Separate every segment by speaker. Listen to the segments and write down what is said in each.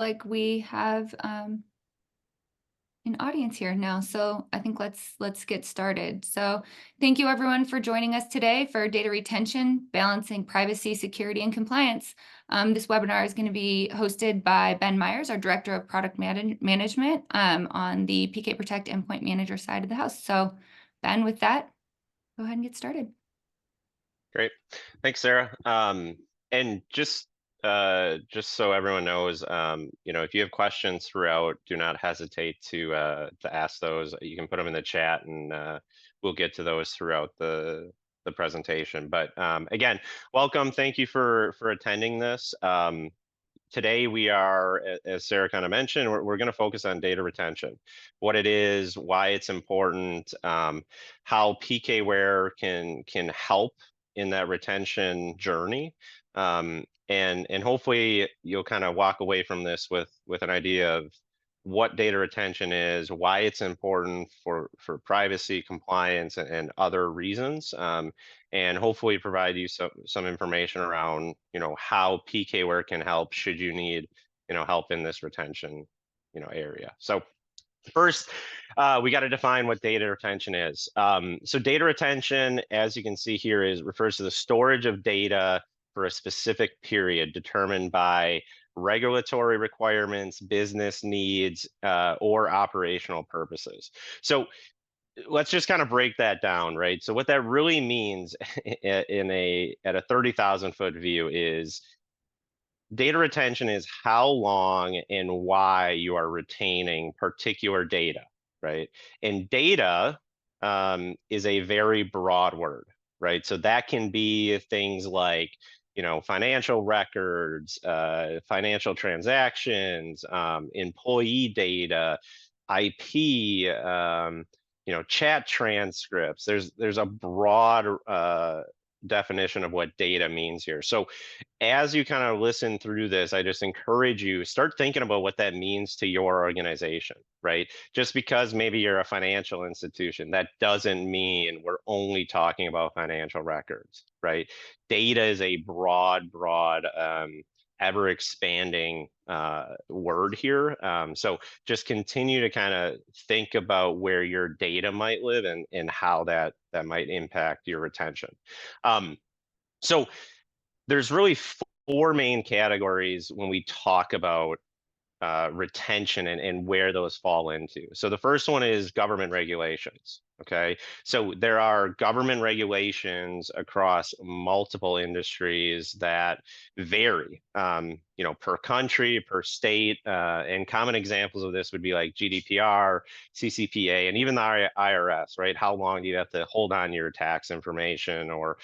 Speaker 1: like we have an audience here now, so I think let's get started. So, thank you everyone for joining us today for data retention, balancing privacy, security, and compliance. This webinar is going to be hosted by Ben Myers, our Director of Product Management, on the PK Protect Endpoint Manager side of the house. So, Ben, with that, go ahead and get started.
Speaker 2: Great. Thanks, Sarah. And just so everyone knows, if you have questions throughout, do not hesitate to ask those. You can put them in the chat, and we'll get to those throughout the presentation. But again, welcome. Thank you for attending this. Today we are, as Sarah kind of mentioned, we're going to focus on data retention, what it is, why it's important, how PKWARE can help in that retention journey, and hopefully you'll kind of walk away from this with an idea of what data retention is, why it's important for privacy, compliance, and other reasons, and hopefully provide you some information around how PKWARE can help should you need help in this retention area. So first, we got to define what data retention is. So data retention, as you can see here, refers to the storage of data for a specific period determined by regulatory requirements, business needs, or operational purposes. So let's just kind of break that down, right? So what that really means at a 30,000 foot view is data retention is how long and why you are retaining particular data, right? And data is a very broad word, right? So that can be things like, financial records, financial transactions, employee data, IP, chat transcripts. There's a broad definition of what data means here. So as you kind of listen through this, I just encourage you, start thinking about what that means to your organization, right? Just because maybe you're a financial institution, that doesn't mean we're only talking about financial records, right? Data is a broad, ever expanding word here. So just continue to kind of think about where your data might live and how that might impact your retention. So there's really four main categories when we talk about retention and where those fall into. So the first one is government regulations. Okay, so there are government regulations across multiple industries that vary, per country, per state, and common examples of this would be like GDPR, CCPA, and even the IRS, right? How long do you have to hold on to your tax information or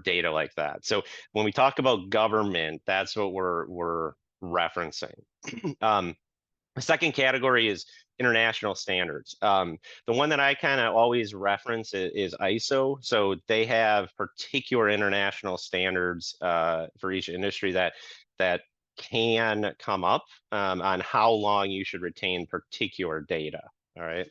Speaker 2: data like that? So when we talk about government, that's what we're referencing. The second category is international standards. The one that I kind of always reference is ISO. So they have particular international standards for each industry that can come up on how long you should retain particular data. All right.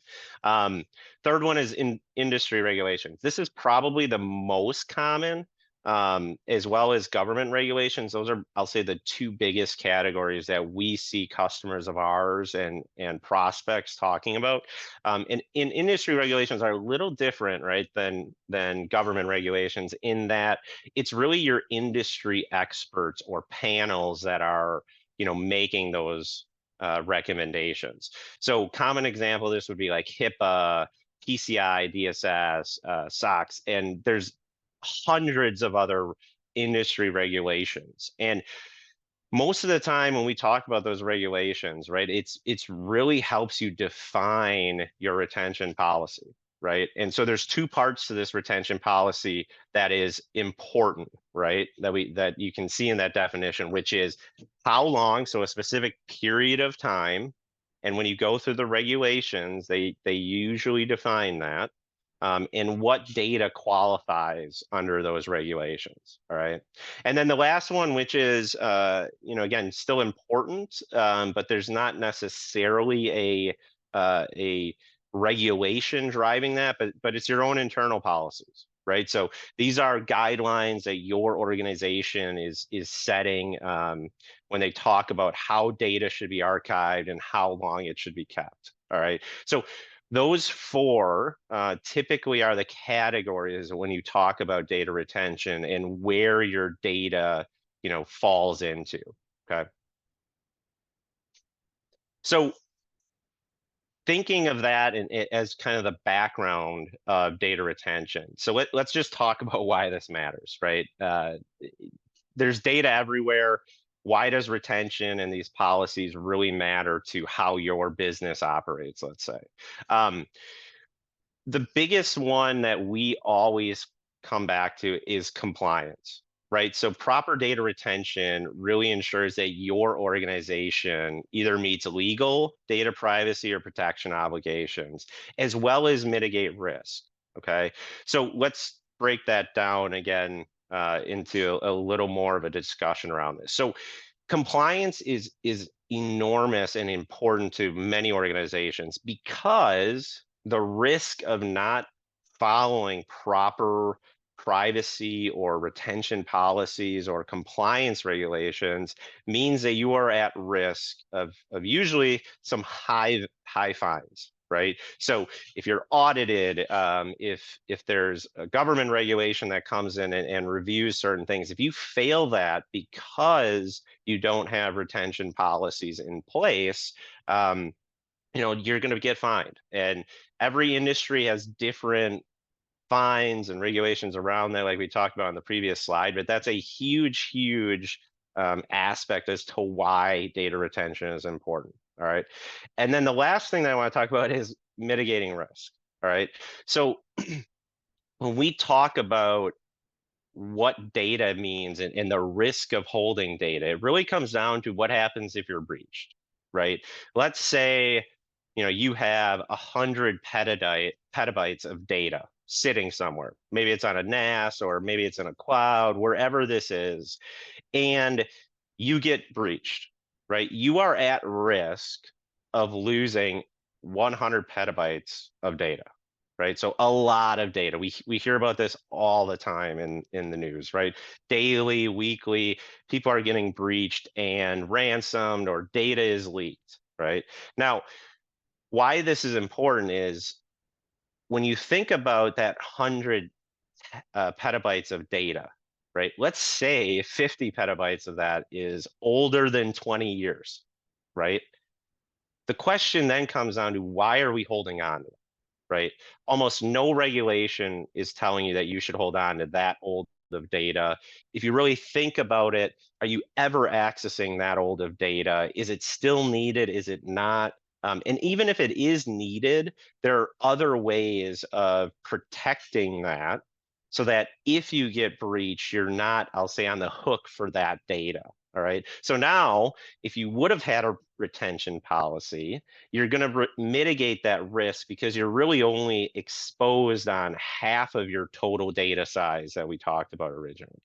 Speaker 2: Third one is industry regulations. This is probably the most common, as well as government regulations. Those are, I'll say, the two biggest categories that we see customers of ours and prospects talking about. And industry regulations are a little different, right, than government regulations, in that it's really your industry experts or panels that are, making those recommendations. So common example, this would be like HIPAA, PCI, DSS, SOX, and there's hundreds of other industry regulations. And most of the time when we talk about those regulations, right, it's really helps you define your retention policy, right? And so there's two parts to this retention policy that is important, right? That you can see in that definition, which is how long, so a specific period of time. And when you go through the regulations, they usually define that. And what data qualifies under those regulations, all right? And then the last one, which is, again, still important, but there's not necessarily a regulation driving that, but it's your own internal policies, right? So these are guidelines that your organization is setting when they talk about how data should be archived and how long it should be kept. All right. So those four typically are the categories when you talk about data retention and where your data, falls into. Okay. So thinking of that as kind of the background of data retention. So let's just talk about why this matters, right? There's data everywhere. Why does retention and these policies really matter to how your business operates, let's say? The biggest one that we always come back to is compliance, right? So proper data retention really ensures that your organization either meets legal, data privacy, or protection obligations, as well as mitigate risk, okay? So let's break that down again into a little more of a discussion around this. So compliance is enormous and important to many organizations because the risk of not following proper privacy or retention policies or compliance regulations means that you are at risk of usually some high fines, right? So if you're audited, if there's a government regulation that comes in and reviews certain things, if you fail that because you don't have retention policies in place, you're going to get fined. And every industry has different fines and regulations around that, like we talked about on the previous slide, but that's a huge aspect as to why data retention is important. All right. And then the last thing that I want to talk about is mitigating risk. All right. So when we talk about what data means and the risk of holding data, it really comes down to what happens if you're breached, right? Let's say, you have 100 petabytes of data sitting somewhere. Maybe it's on a NAS or maybe it's in a cloud, wherever this is, and you get breached, right? You are at risk of losing 100 petabytes of data, right? So a lot of data. We hear about this all the time in the news, right? Daily, weekly, people are getting breached and ransomed or data is leaked, right? Now, why this is important is when you think about that 100 petabytes of data, right? Let's say 50 petabytes of that is older than 20 years, right? The question then comes down to why are we holding on to it, right? Almost no regulation is telling you that you should hold on to that old of data. If you really think about it, are you ever accessing that old of data? Is it still needed? Is it not? And even if it is needed, there are other ways of protecting that so that if you get breached, you're not, I'll say, on the hook for that data. All right. So now, if you would have had a retention policy, you're going to mitigate that risk because you're really only exposed on half of your total data size that we talked about originally.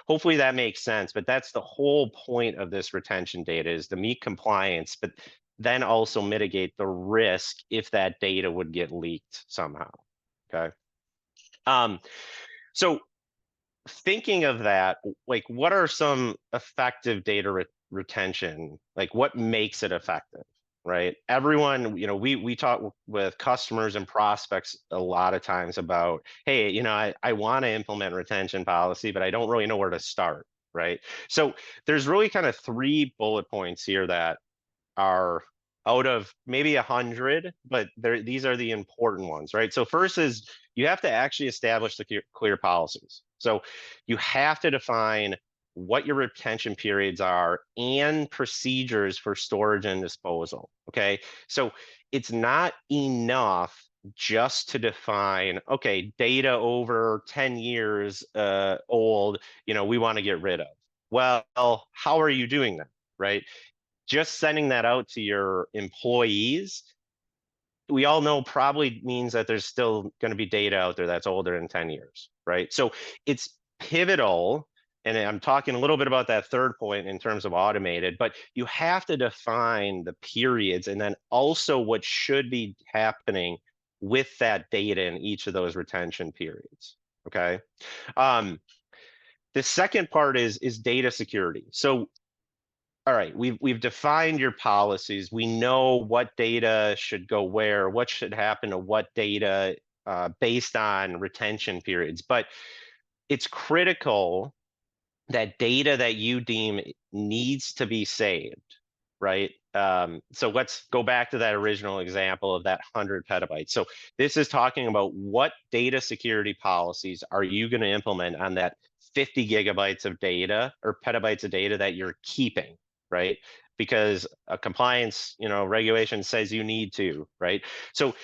Speaker 2: Hopefully that makes sense, but that's the whole point of this retention data is to meet compliance, but then also mitigate the risk if that data would get leaked somehow. Okay. So thinking of that, like what are some effective data retention? Like what makes it effective, right? Everyone, we talk with customers and prospects a lot of times about, hey, I want to implement retention policy, but I don't really know where to start, right? So there's really kind of 3 bullet points here that are out of maybe 100, but these are the important ones, right? So first is you have to actually establish the clear policies. So you have to define what your retention periods are and procedures for storage and disposal, okay? So it's not enough just to define, okay, data over 10 years old, we want to get rid of. Well, how are you doing that, right? Just sending that out to your employees, we all know probably means that there's still going to be data out there that's older than 10 years, right? So it's pivotal, and I'm talking a little bit about that third point in terms of automated, but you have to define the periods and then also what should be happening with that data in each of those retention periods, okay? The second part is data security. So all right, we've defined your policies. We know what data should go where, what should happen to what data based on retention periods. But it's critical that data that you deem needs to be saved, right? So let's go back to that original example of that 100 petabytes. So this is talking about what data security policies are you going to implement on that 50 gigabytes of data or petabytes of data that you're keeping, right? Because a compliance, regulation says you need to, right? So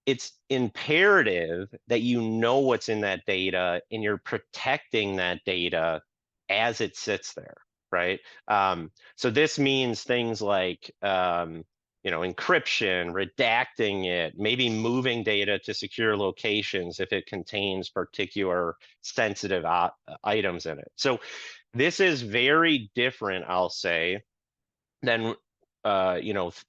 Speaker 2: it's imperative that you know what's in that data and you're protecting that data as it sits there, right? So this means things like, encryption, redacting it, maybe moving data to secure locations if it contains particular sensitive items in it. So this is very different, I'll say, than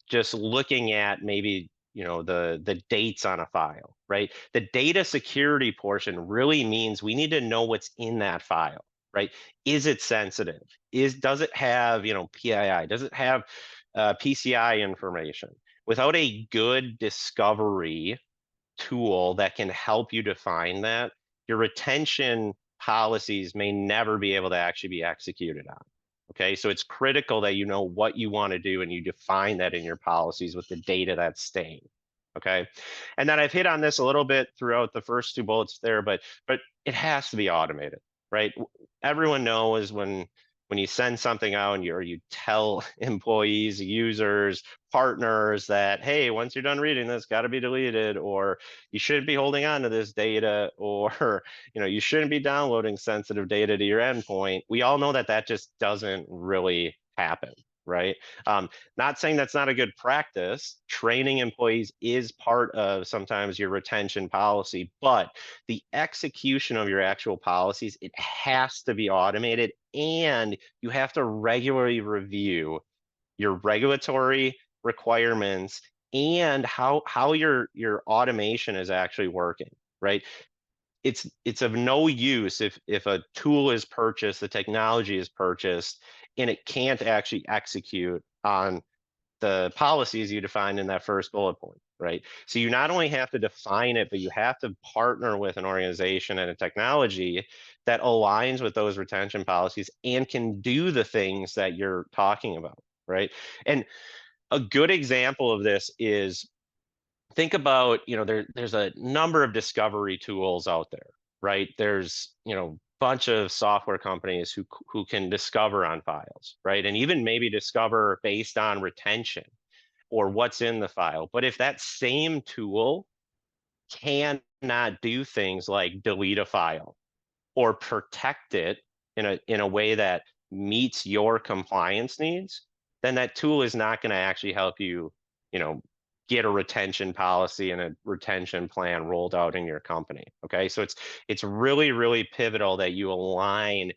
Speaker 2: just looking at maybe the dates on a file, right? The data security portion really means we need to know what's in that file, right? Is it sensitive? Does it have PII? Does it have PCI information? Without a good discovery tool that can help you define that, your retention policies may never be able to actually be executed on. Okay, so it's critical that you know what you want to do and you define that in your policies with the data that's staying. Okay, and then I've hit on this a little bit throughout the first two bullets there, but it has to be automated, right? Everyone knows when you send something out and you tell employees, users, partners that, hey, once you're done reading this, got to be deleted, or you shouldn't be holding on to this data, or you shouldn't be downloading sensitive data to your endpoint. We all know that that just doesn't really happen, right? Not saying that's not a good practice. Training employees is part of sometimes your retention policy, but the execution of your actual policies, it has to be automated, and you have to regularly review your regulatory requirements and how your automation is actually working, right? It's of no use if a tool is purchased, the technology is purchased, and it can't actually execute on the policies you defined in that first bullet point, right? So you not only have to define it, but you have to partner with an organization and a technology that aligns with those retention policies and can do the things that you're talking about, right? And a good example of this is, think about, there's a number of discovery tools out there, right? There's, bunch of software companies who can discover on files, right? And even maybe discover based on retention or what's in the file. But if that same tool cannot do things like delete a file or protect it in a way that meets your compliance needs, then that tool is not going to actually help you, get a retention policy and a retention plan rolled out in your company. Okay, so it's really, really pivotal that you align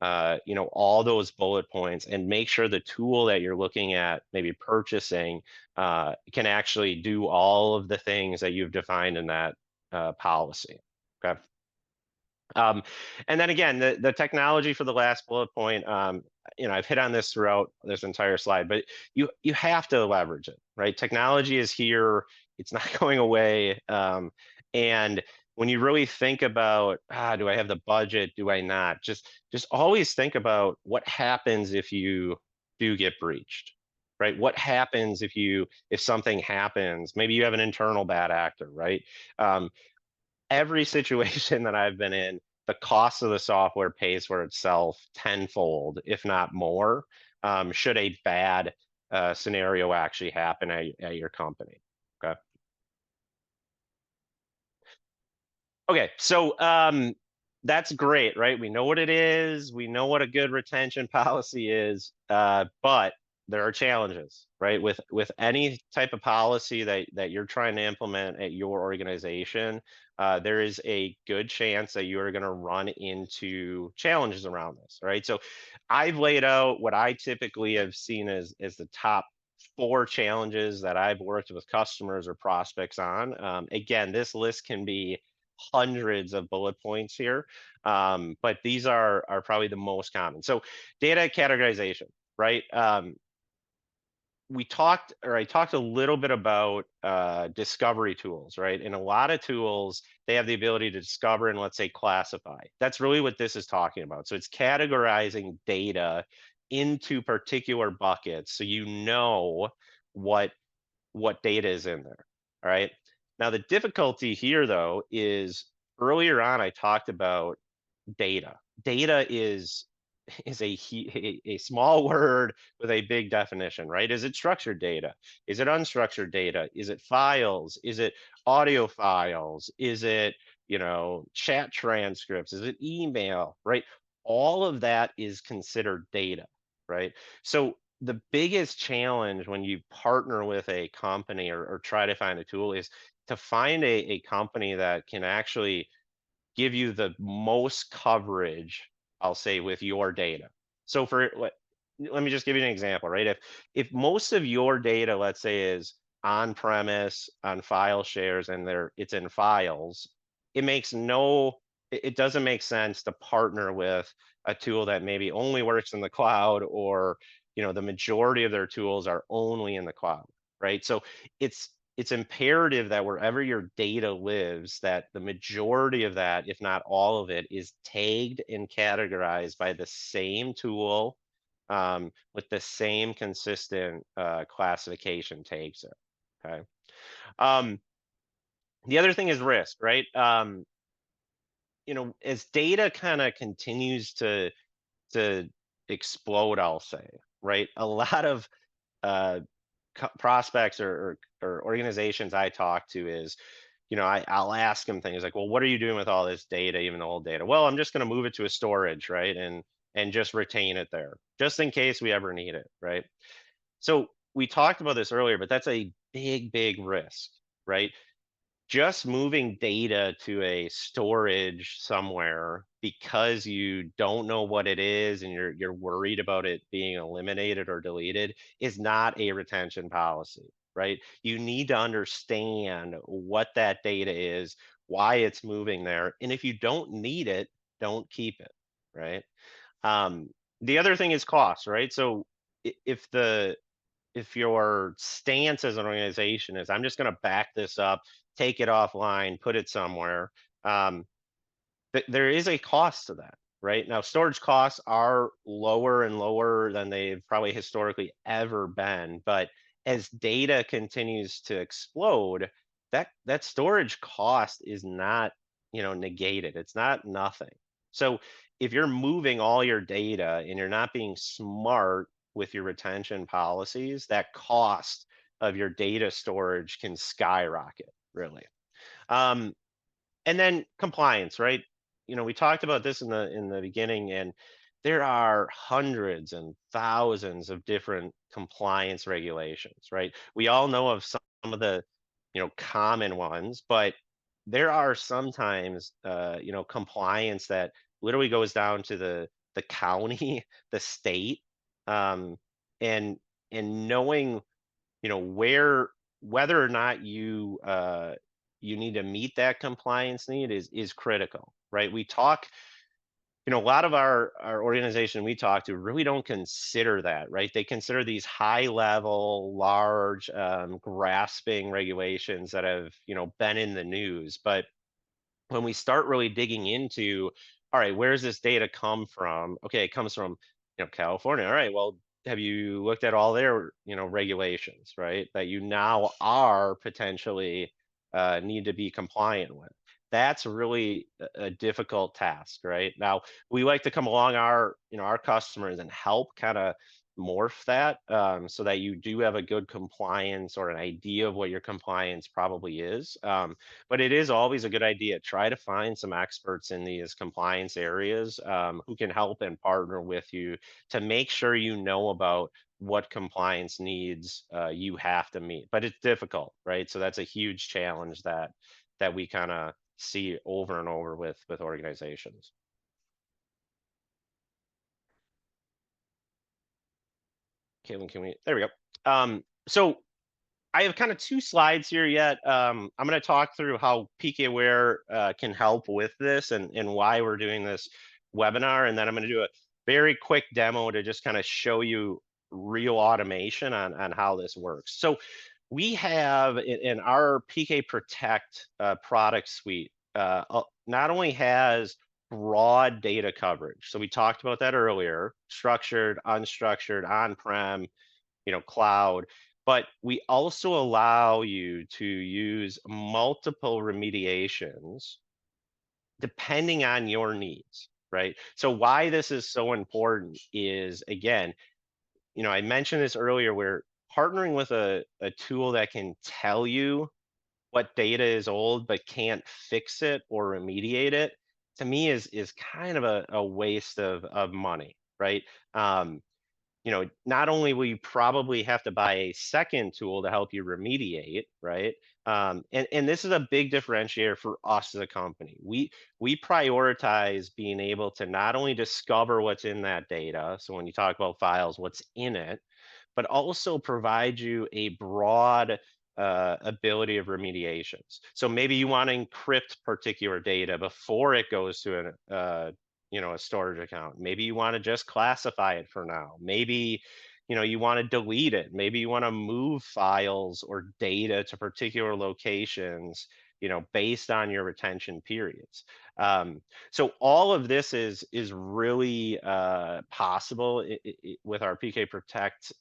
Speaker 2: all those bullet points and make sure the tool that you're looking at maybe purchasing can actually do all of the things that you've defined in that policy. Okay. And then again, the technology for the last bullet point, I've hit on this throughout this entire slide, but you have to leverage it, right? Technology is here, it's not going away. And when you really think about, do I have the budget? Do I not? Just always think about what happens if you do get breached, right? What happens if something happens? Maybe you have an internal bad actor, right? Every situation that I've been in, the cost of the software pays for itself tenfold, if not more, should a bad scenario actually happen at your company. Okay. Okay, so that's great, right? We know what it is. We know what a good retention policy is, but there are challenges, right? With any type of policy that you're trying to implement at your organization, there is a good chance that you are going to run into challenges around this, right? So I've laid out what I typically have seen as the top 4 challenges that I've worked with customers or prospects on. Again, this list can be hundreds of bullet points here, but these are probably the most common. So data categorization. right? I talked a little bit about discovery tools, right? And a lot of tools, they have the ability to discover and, let's say, classify. That's really what this is talking about. So it's categorizing data into particular buckets so you know what data is in there. All right. Now the difficulty here though is earlier on I talked about data. Data is a small word with a big definition, right? Is it structured data? Is it unstructured data? Is it files? Is it audio files? Is it, chat transcripts? Is it email, right? All of that is considered data, right? So the biggest challenge when you partner with a company or try to find a tool is to find a company that can actually give you the most coverage, I'll say, with your data. So let me just give you an example, right? If most of your data, let's say, is on premise on file shares and it's in files, it doesn't make sense to partner with a tool that maybe only works in the cloud, or the majority of their tools are only in the cloud, right? So it's it's imperative that wherever your data lives, that the majority of that, if not all of it, is tagged and categorized by the same tool, with the same consistent classification tags there. Okay. Um, the other thing is risk, right? As data kind of continues to explode, I'll say, right? A lot of uh, prospects or organizations I talk to is, I'll ask them things like, well, what are you doing with all this data, even the old data? Well, I'm just going to move it to a storage, right? And just retain it there, just in case we ever need it, right? So we talked about this earlier, but that's a big risk, right? Just moving data to a storage somewhere because you don't know what it is and you're worried about it being eliminated or deleted is not a retention policy, right? You need to understand what that data is, why it's moving there, and if you don't need it, don't keep it, right? um, the other thing is cost, right? So if your stance as an organization is, I'm just going to back this up, take it offline, put it somewhere, um, there is a cost to that, right? Now, storage costs are lower and lower than they've probably historically ever been, but as data continues to explode, that storage cost is not, negated. It's not nothing. So if you're moving all your data and you're not being smart with your retention policies, that cost of your data storage can skyrocket, really. Um, and then compliance, right? We talked about this in the beginning, and there are hundreds and thousands of different compliance regulations, right? We all know of some of the common ones, but there are sometimes compliance that literally goes down to the county, the state, um, and knowing whether or not you need to meet that compliance need is critical, right? We talk, a lot of our organization we talk to really don't consider that, right? They consider these high level, large, grasping regulations that have been in the news. But when we start really digging into, all right, where's this data come from? Okay, it comes from California. All right, well, have you looked at all their regulations, right, that you now are potentially need to be compliant with? That's really a difficult task, right? Now we like to come along our customers and help kind of morph that, so that you do have a good compliance or an idea of what your compliance probably is. But it is always a good idea. Try to find some experts in these compliance areas, who can help and partner with you to make sure you know about what compliance needs you have to meet. But it's difficult, right? So that's a huge challenge that we kind of see over and over with organizations. Caitlin, can we? There we go. So I have kind of two slides here yet. I'm going to talk through how PKWARE can help with this and why we're doing this webinar. And then I'm going to do very quick demo to just kind of show you real automation on how this works. So we have in our PK Protect product suite, not only has broad data coverage. So we talked about that earlier, structured, unstructured, on-prem, cloud, but we also allow you to use multiple remediations depending on your needs, right? So why this is so important is, again, I mentioned this earlier, we're partnering with a tool that can tell you what data is old but can't fix it or remediate it. To me is kind of a waste of money, right? Not only will you probably have to buy a second tool to help you remediate, right? And this is a big differentiator for us as a company. We prioritize being able to not only discover what's in that data, so when you talk about files, what's in it, but also provide you a broad ability of remediations. So maybe you want to encrypt particular data before it goes to a storage account. Maybe you want to just classify it for now. Maybe you want to delete it. Maybe you want to move files or data to particular locations, based on your retention periods. So all of this is really possible with our PK Protect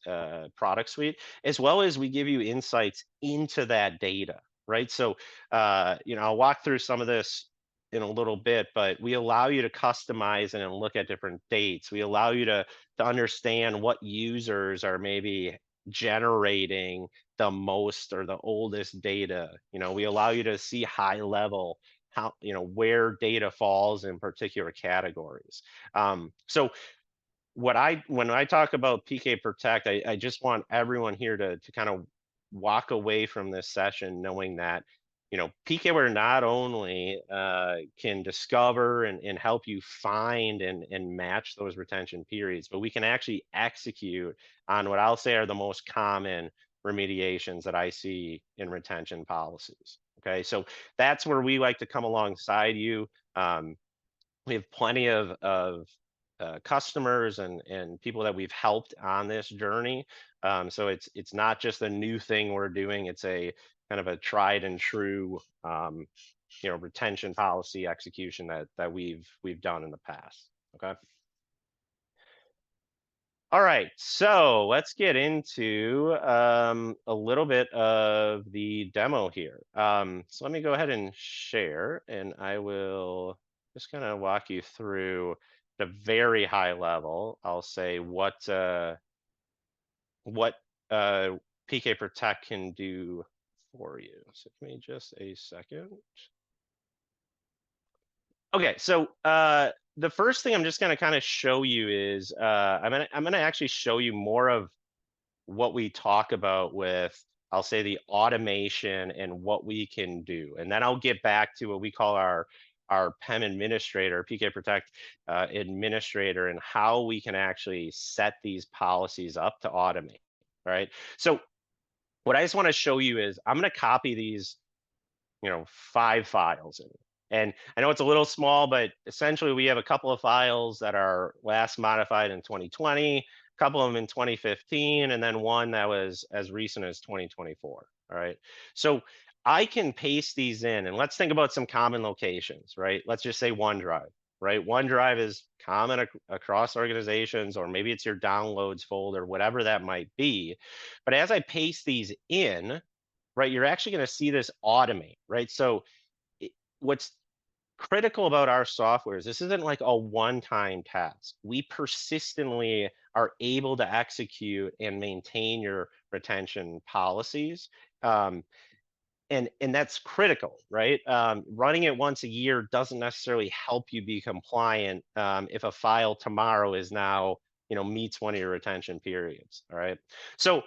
Speaker 2: product suite, as well as we give you insights into that data, right? So I'll walk through some of this in a little bit, but we allow you to customize and look at different dates. We allow you to understand what users are maybe generating the most or the oldest data. We allow you to see high level how where data falls in particular categories. So when I talk about PK Protect, I just want everyone here to kind of walk away from this session knowing that PKWARE not only can discover and help you find and match those retention periods, but we can actually execute on what I'll say are the most common remediations that I see in retention policies. Okay, so that's where we like to come alongside you. We have plenty of customers and people that we've helped on this journey. So it's not just a new thing we're doing. It's a kind of a tried and true retention policy execution that we've done in the past. Okay. All right, so let's get into a little bit of the demo here. So let me go ahead and share, and I will just kind of walk you through at a very high level. I'll say what PK Protect can do for you. So give me just a second. Okay, so the first thing I'm just going to kind of show you is I'm gonna actually show you more of what we talk about with, I'll say, the automation and what we can do, and then I'll get back to what we call our PEM administrator, PK Protect administrator, and how we can actually set these policies up to automate. Right. So what I just want to show you is I'm going to copy these 5 files in. And I know it's a little small, but essentially we have a couple of files that are last modified in 2020, a couple of them in 2015, and then one that was as recent as 2024. All right. So I can paste these in, and let's think about some common locations, right? Let's just say OneDrive, right? OneDrive is common across organizations, or maybe it's your downloads folder, whatever that might be. But as I paste these in, right, you're actually going to see this automate, right? So what's critical about our software is this isn't like a one-time task. We persistently are able to execute and maintain your retention policies. And that's critical, right? Running it once a year doesn't necessarily help you be compliant if a file tomorrow is now, meets one of your retention periods, all right? So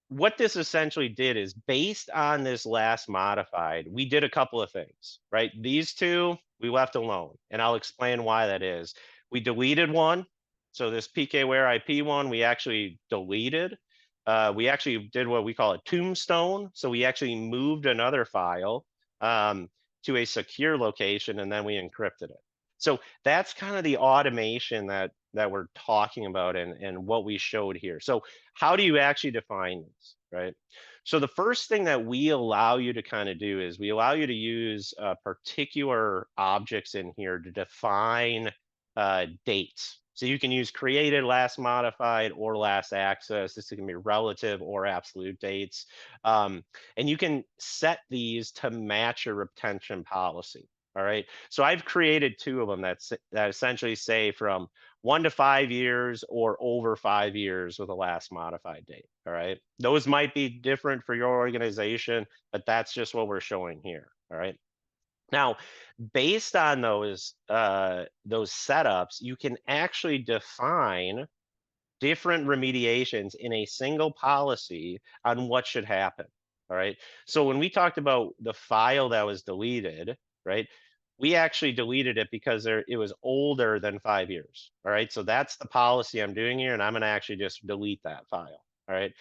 Speaker 2: what this essentially did is, based on this last modified, we did a couple of things, right? These two we left alone, and I'll explain why that is. We deleted one. So this PKWARE IP one, we actually deleted. We actually did what we call a tombstone. So we actually moved another file to a secure location, and then we encrypted it. So that's kind of the automation that that we're talking about and what we showed here. So how do you actually define this, right? So the first thing that we allow you to kind of do is we allow you to use particular objects in here to define dates. So you can use created, last modified, or last access. This can be relative or absolute dates. And you can set these to match your retention policy. All right. So I've created two of them that essentially say from 1 to 5 years or over 5 years with a last modified date. All right. Those might be different for your organization, but that's just what we're showing here. All right. Now, based on those setups, you can actually define different remediations in a single policy on what should happen. All right. So when we talked about the file that was deleted, right, we actually deleted it because it was older than 5 years. All right. So that's the policy I'm doing here. And I'm going to actually just delete that file. All right.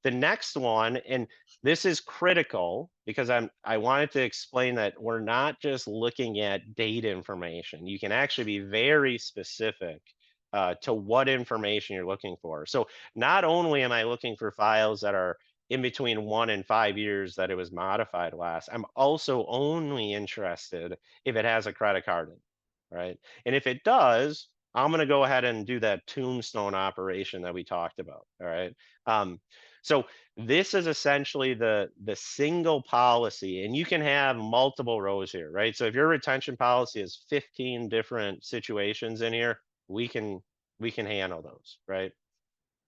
Speaker 2: The next one, and this is critical because I wanted to explain that we're not just looking at data information. You can actually be very specific to what information you're looking for. So not only am I looking for files that are in between 1 and 5 years that it was modified last, I'm also only interested if it has a credit card in it, right? And if it does, I'm going to go ahead and do that tombstone operation that we talked about. All right. So this is essentially the single policy, and you can have multiple rows here, right? So if your retention policy is 15 different situations in here, we can handle those, right?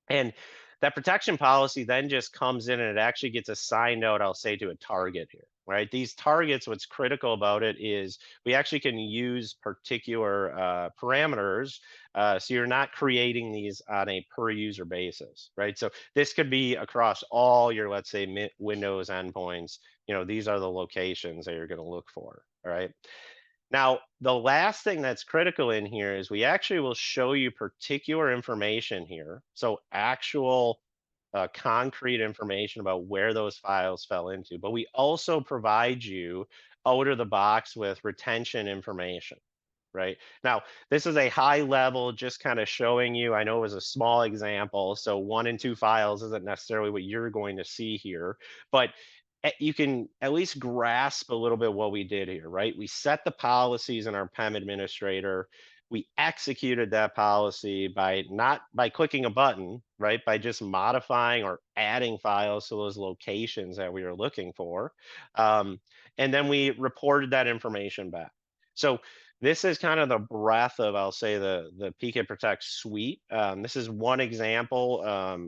Speaker 2: And that protection policy then just comes in and it actually gets assigned out, I'll say, to a target here, right? These targets, what's critical about it is we actually can use particular parameters. So you're not creating these on a per user basis, right? So this could be across all your, let's say, Windows endpoints. These are the locations that you're going to look for, all right? Now, the last thing that's critical in here is we actually will show you particular information here. So actual concrete information about where those files fell into, but we also provide you out of the box with retention information. Right now, this is a high level, just kind of showing you. I know it was a small example, so 1 and 2 files isn't necessarily what you're going to see here, but you can at least grasp a little bit what we did here, right? We set the policies in our PEM administrator. We executed that policy by not by clicking a button, right? By just modifying or adding files to those locations that we were looking for. And then we reported that information back. So this is kind of the breadth of, I'll say, the PK Protect suite. This is one example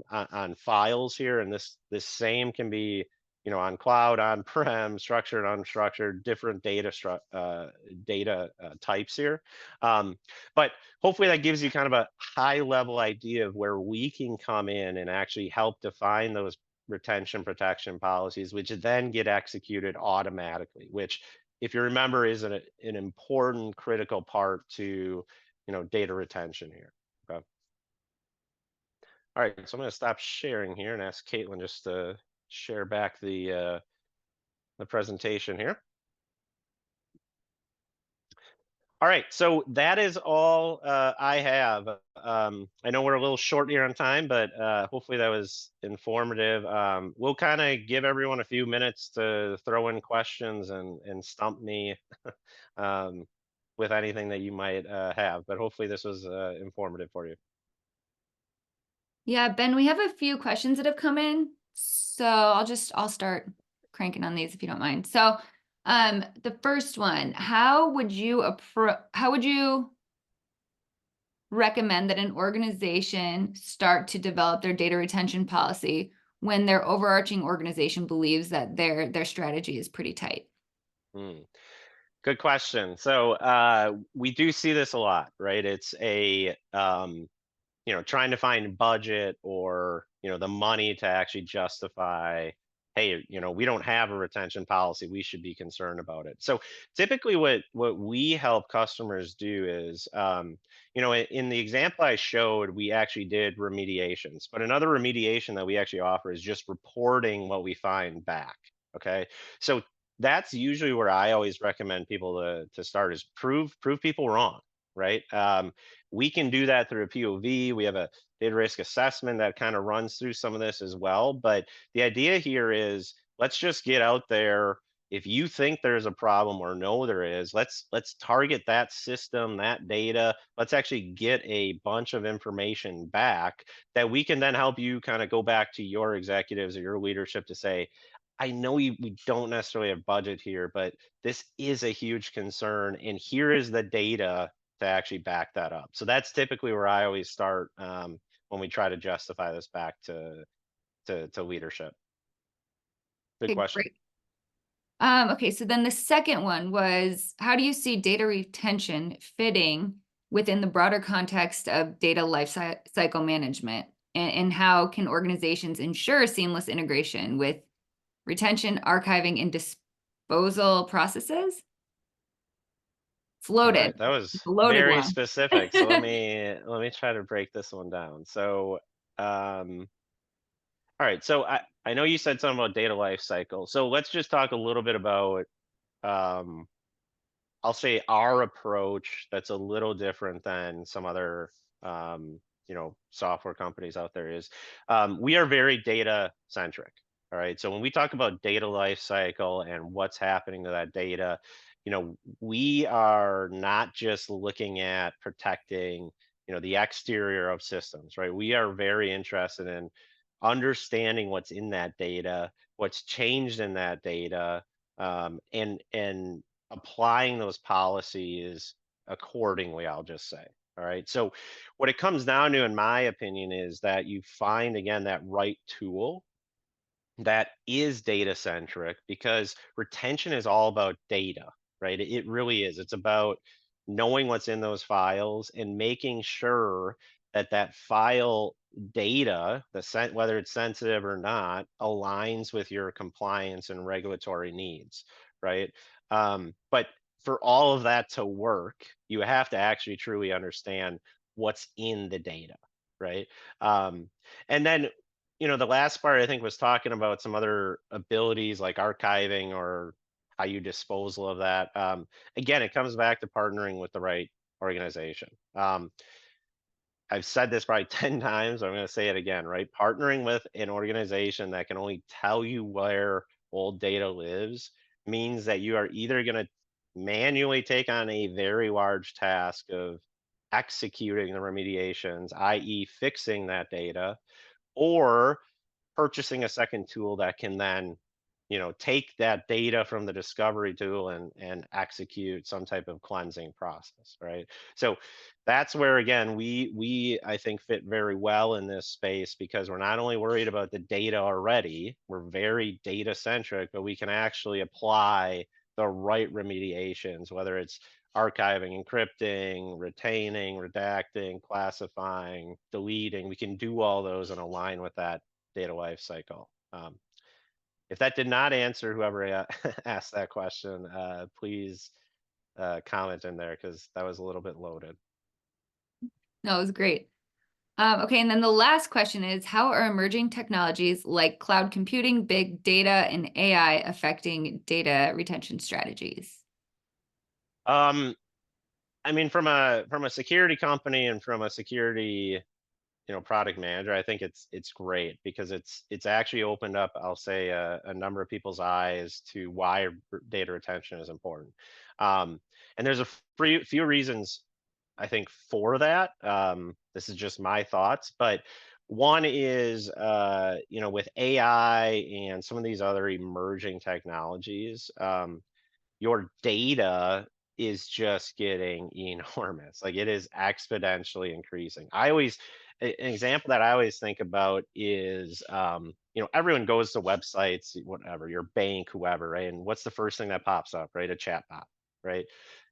Speaker 2: on files here, and this same can be on cloud, on-prem, structured, unstructured, different data types here. But hopefully that gives you kind of a high-level idea of where we can come in and actually help define those retention protection policies, which then get executed automatically, which, if you remember, is an important critical part to data retention here. Okay. All right, so I'm going to stop sharing here and ask Caitlin just to share back the presentation here. All right, so that is all I have. I know we're a little short here on time, but hopefully that was informative. We'll kind of give everyone a few minutes to throw in questions and stump me with anything that you might have, but hopefully this was informative for you.
Speaker 1: Yeah, Ben, we have a few questions that have come in, so I'll start cranking on these if you don't mind. So, the first one, how would you recommend that an organization start to develop their data retention policy when their overarching organization believes that their strategy is pretty tight?
Speaker 2: Good question. So we do see this a lot, right? It's a trying to find budget or the money to actually justify, hey, we don't have a retention policy, we should be concerned about it. So typically what we help customers do is in the example I showed, we actually did remediations, but another remediation that we actually offer is just reporting what we find back. Okay, so that's usually where I always recommend people to start, is prove people wrong, right? we can do that through a POV. We have a data risk assessment that kind of runs through some of this as well. But the idea here is let's just get out there. If you think there's a problem or know there is, let's target that system, that data. Let's actually get a bunch of information back that we can then help you kind of go back to your executives or your leadership to say, I know we don't necessarily have budget here, but this is a huge concern, and here is the data to actually back that up. So that's typically where I always start when we try to justify this back to leadership. Good
Speaker 1: Okay,
Speaker 2: question.
Speaker 1: great. Okay, so then the second one was, how do you see data retention fitting within the broader context of data cycle management? And how can organizations ensure seamless integration with retention, archiving, and disposal processes? It's
Speaker 2: All
Speaker 1: loaded.
Speaker 2: right, that was
Speaker 1: It's a loaded
Speaker 2: very
Speaker 1: one.
Speaker 2: specific. So let me try to break this one down. So all right, so I know you said something about data life cycle. So let's just talk a little bit about um I'll say our approach that's a little different than some other software companies out there is we are very data centric. All right. So when we talk about data life cycle and what's happening to that data, we are not just looking at protecting, the exterior of systems, right? We are very interested in understanding what's in that data, what's changed in that data, and applying those policies accordingly, I'll just say. All right. So, what it comes down to, in my opinion, is that you find again that right tool that is data centric because retention is all about data, right? It really is. It's about knowing what's in those files and making sure that that file data, whether it's sensitive or not, aligns with your compliance and regulatory needs, right? But for all of that to work, you have to actually truly understand what's in the data, right? And then the last part I think was talking about some other abilities like archiving or how you disposal of that. Again, it comes back to partnering with the right organization. I've said this probably 10 times. I'm going to say it again, right? Partnering with an organization that can only tell you where old data lives means that you are either going to manually take on a very large task of executing the remediations, i.e., fixing that data, or purchasing a second tool that can then take that data from the discovery tool and execute some type of cleansing process, right? So that's where again we I think fit very well in this space because we're not only worried about the data already, we're very data centric, but we can actually apply the right remediations, whether it's archiving, encrypting, retaining, redacting, classifying, deleting. We can do all those and align with that data life cycle. If that did not answer whoever asked that question, please comment in there because that was a little bit loaded.
Speaker 1: No, it was great. Okay, and then the last question is, how are emerging technologies like cloud computing, big data, and AI affecting data retention strategies?
Speaker 2: Um, I mean, from a security company and from a security product manager, I think it's great because it's actually opened up, I'll say, a number of people's eyes to why data retention is important. And there's a few reasons I think for that. This is just my thoughts, but one is with AI and some of these other emerging technologies, your data is just getting enormous. Like it is exponentially increasing. An example that I always think about is, everyone goes to websites, whatever, your bank, whoever, right? And what's the first thing that pops up, right? A chat bot, right?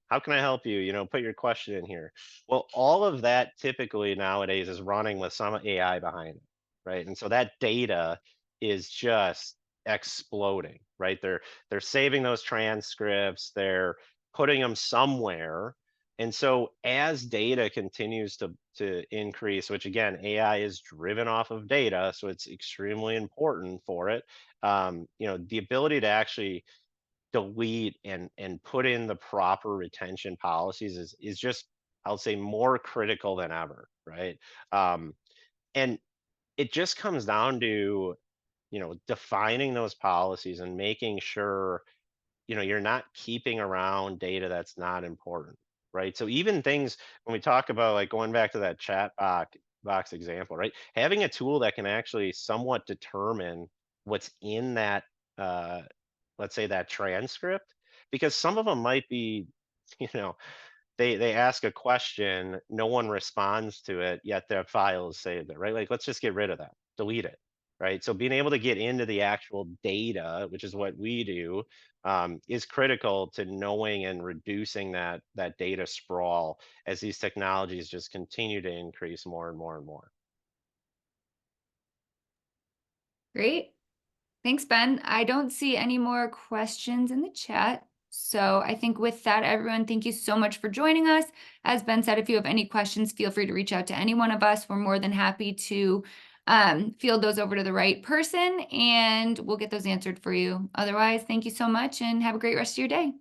Speaker 2: How can I help you? Put your question in here. Well, all of that typically nowadays is running with some AI behind it, right? And so that data is just exploding, right? They're saving those transcripts, they're putting them somewhere. And so as data continues to increase, which again, AI is driven off of data, so it's extremely important for it. The ability to actually delete and put in the proper retention policies is just I'll say more critical than ever, right? Um, and it just comes down to, defining those policies and making sure, you're not keeping around data that's not important, right? So even things when we talk about like going back to that box example, right? Having a tool that can actually somewhat determine what's in that, uh, let's say that transcript, because some of them might be, you know, they ask a question, no one responds to it, yet their file is saved there, right? Like, let's just get rid of that, delete it, right? So being able to get into the actual data, which is what we do, is critical to knowing and reducing that data sprawl as these technologies just continue to increase more and more and more.
Speaker 1: Great. Thanks, Ben. I don't see any more questions in the chat. So I think with that, everyone, thank you so much for joining us. As Ben said, if you have any questions, feel free to reach out to any one of us. We're more than happy to field those over to the right person, and we'll get those answered for you. Otherwise, thank you so much and have a great rest of your day.